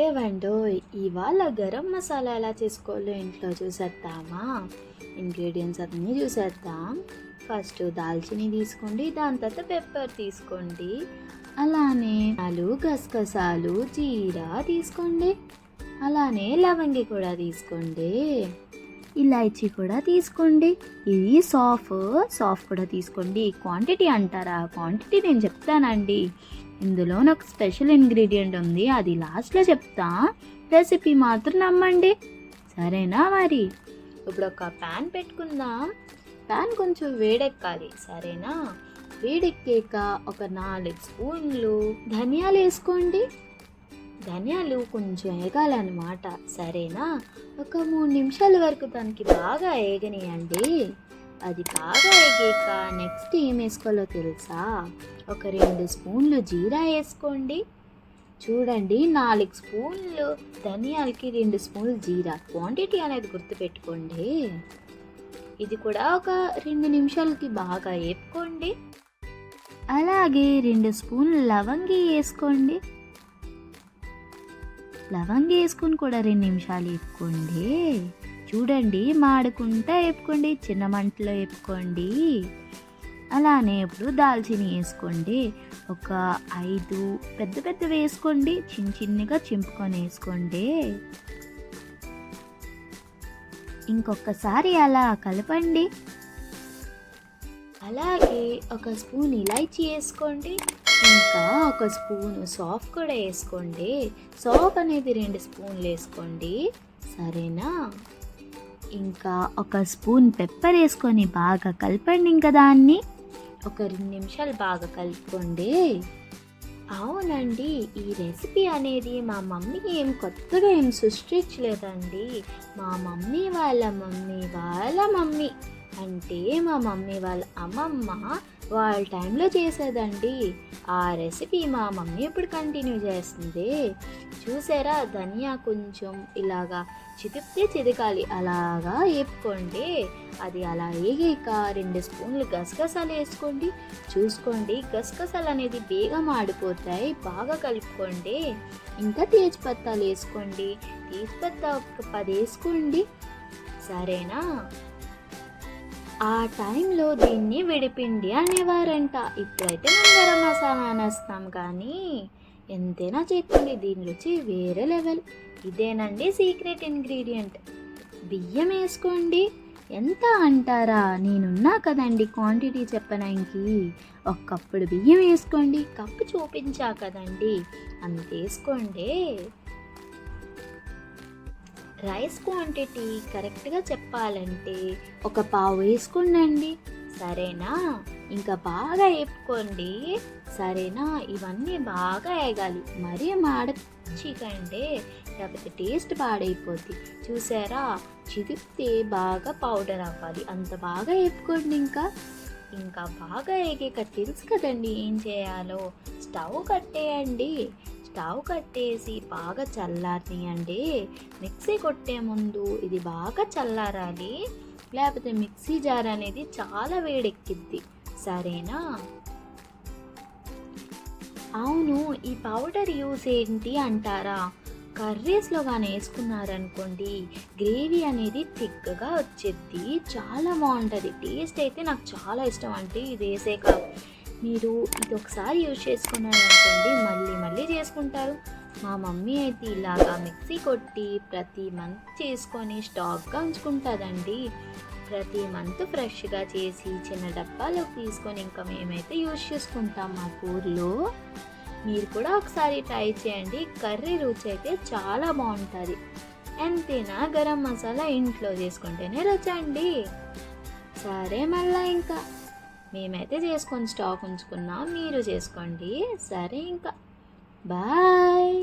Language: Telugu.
ఏవండోయ్, ఇవాళ గరం మసాలా ఎలా చేసుకోవాలో ఇంట్లో చూసేద్దామా? ఇంగ్రీడియంట్స్ అన్నీ చూసేద్దాం. ఫస్ట్ దాల్చిని తీసుకోండి, దాని తర్వాత పెప్పర్ తీసుకోండి, అలానే గసగసాలు జీరా తీసుకోండి, అలానే లవంగి కూడా తీసుకోండి, ఇలాచీ కూడా తీసుకోండి, ఇది సాఫ్ కూడా తీసుకోండి. క్వాంటిటీ అంటారా? క్వాంటిటీ నేను చెప్తానండి. ఇందులో నాకు స్పెషల్ ఇంగ్రీడియంట్ ఉంది, అది లాస్ట్లో చెప్తా. రెసిపీ మాత్రం నమ్మండి, సరేనా? మరి ఇప్పుడు ఒక ప్యాన్ పెట్టుకుందాం. ప్యాన్ కొంచెం వేడెక్కాలి, సరేనా? వేడెక్కాక ఒక 4 స్పూన్లు ధనియాలు వేసుకోండి. ధనియాలు కొంచెం వేగాలన్నమాట, సరేనా? ఒక 3 నిమిషాల వరకు దానికి బాగా వేగనియండి. అది బాగా వేగాక నెక్స్ట్ ఏం వేసుకోవాలో తెలుసా? ఒక 2 స్పూన్లు జీరా వేసుకోండి. చూడండి, 4 స్పూన్లు ధనియాలకి 2 స్పూన్లు జీరా, క్వాంటిటీ అనేది గుర్తుపెట్టుకోండి. ఇది కూడా ఒక 2 నిమిషాలకి బాగా వేపుకోండి. అలాగే 2 స్పూన్లు లవంగి వేసుకోండి. లవంగి వేసుకొని కూడా 2 నిమిషాలు వేపుకోండి. చూడండి, మాడుకుంటా వేపుకోండి, చిన్న మంటలో వేపుకోండి. అలానే ఇప్పుడు దాల్చిని వేసుకోండి. ఒక 5 పెద్ద వేసుకోండి, చిన్నగా చింపుకొని వేసుకోండి. ఇంకొకసారి అలా కలపండి. అలాగే ఒక స్పూన్ ఇలాచీ వేసుకోండి. ఇంకా ఒక స్పూను సాఫ్ కూడా వేసుకోండి. సాఫ్ అనేది 2 స్పూన్లు వేసుకోండి, సరేనా? ఇంకా ఒక స్పూన్ పెప్పర్ వేసుకొని బాగా కలపండి. ఇంకా దాన్ని ఒక 2 నిమిషాలు బాగా కలుపుకోండి. అవునండి, ఈ రెసిపీ అనేది మా మమ్మీ కొత్తగా సృష్టించలేదండి. మా మమ్మీ వాళ్ళ మమ్మీ అంటే మా మమ్మీ వాళ్ళ అమ్మమ్మ వాళ్ళ టైంలో చేసేదండి. ఆ రెసిపీ మా మమ్మీ ఇప్పుడు కంటిన్యూ చేస్తుంది. చూసారా, ధనియా కొంచెం ఇలాగా చిదికాలి, అలాగా వేపుకోండి. అది అలా వేగాక 2 స్పూన్లు గసగసాలు వేసుకోండి. చూసుకోండి, గసగసాలు అనేది బేగా మాడిపోతాయి, బాగా కలుపుకోండి. ఇంకా తేజ్పత్తాలు వేసుకోండి. తేజ్పత్తా ఒక 10 వేసుకోండి, సరేనా? ఆ టైంలో దీన్ని విడిపిండి అనేవారంట. ఇప్పుడైతే మనం గరం మసాలా అనేస్తాం, కానీ ఎంతైనా చెప్పండి, దీని రుచి వేరే లెవెల్. ఇదేనండి సీక్రెట్ ఇంగ్రీడియంట్. బియ్యం వేసుకోండి. ఎంత అంటారా? నేనున్నా కదండి క్వాంటిటీ చెప్పడానికి. ఒక కప్పుడు బియ్యం వేసుకోండి. కప్పు చూపించా కదండి, అంత వేసుకోండి. రైస్ క్వాంటిటీ కరెక్ట్గా చెప్పాలంటే ఒక పావు వేసుకోండి, సరేనా? ఇంకా బాగా వేపుకోండి, సరేనా? ఇవన్నీ బాగా వేగాలి, మరీ మాడచికండి, లేకపోతే టేస్ట్ పాడైపోద్ది. చూసారా, చిదిపితే బాగా పౌడర్ అవ్వాలి, అంత బాగా వేపుకోండి. ఇంకా బాగా వేగాక తెలుసు కదండి ఏం చేయాలో. స్టవ్ కట్టేయండి. స్టవ్ కట్టేసి బాగా చల్లారనియండి. మిక్సీ కొట్టే ముందు ఇది బాగా చల్లారాలి, లేకపోతే మిక్సీ జార్ అనేది చాలా వేడెక్కిద్ది, సరేనా? అవును, ఈ పౌడర్ యూస్ ఏంటి అంటారా? కర్రీస్లో కానీ వేసుకున్నారనుకోండి, గ్రేవీ అనేది థిక్గా వచ్చేది, చాలా బాగుంటుంది. టేస్ట్ అయితే నాకు చాలా ఇష్టం అంటే ఇది వేసాక. మీరు ఇది ఒకసారి యూజ్ చేసుకున్నారనుకోండి, మళ్ళీ చేసుకుంటారు. మా మమ్మీ అయితే ఇలాగా మిక్సీ కొట్టి ప్రతి మంత్ చేసుకొని స్టాక్గా ఉంచుకుంటుందండి. ప్రతి మంత్ ఫ్రెష్గా చేసి చిన్న డబ్బాలో తీసుకొని ఇంకా మేమైతే యూజ్ చేసుకుంటాం మా ఊర్లో. మీరు కూడా ఒకసారి ట్రై చేయండి, కర్రీ రుచి అయితే చాలా బాగుంటుంది. ఎంతైనా గరం మసాలా ఇంట్లో చేసుకుంటేనే రుచి అండి. సరే, మళ్ళీ ఇంకా మేమైతే చేసుకొని స్టాక్ ఉంచుకున్నాం, మీరు చేసుకోండి, సరే? ఇంకా బాయ్.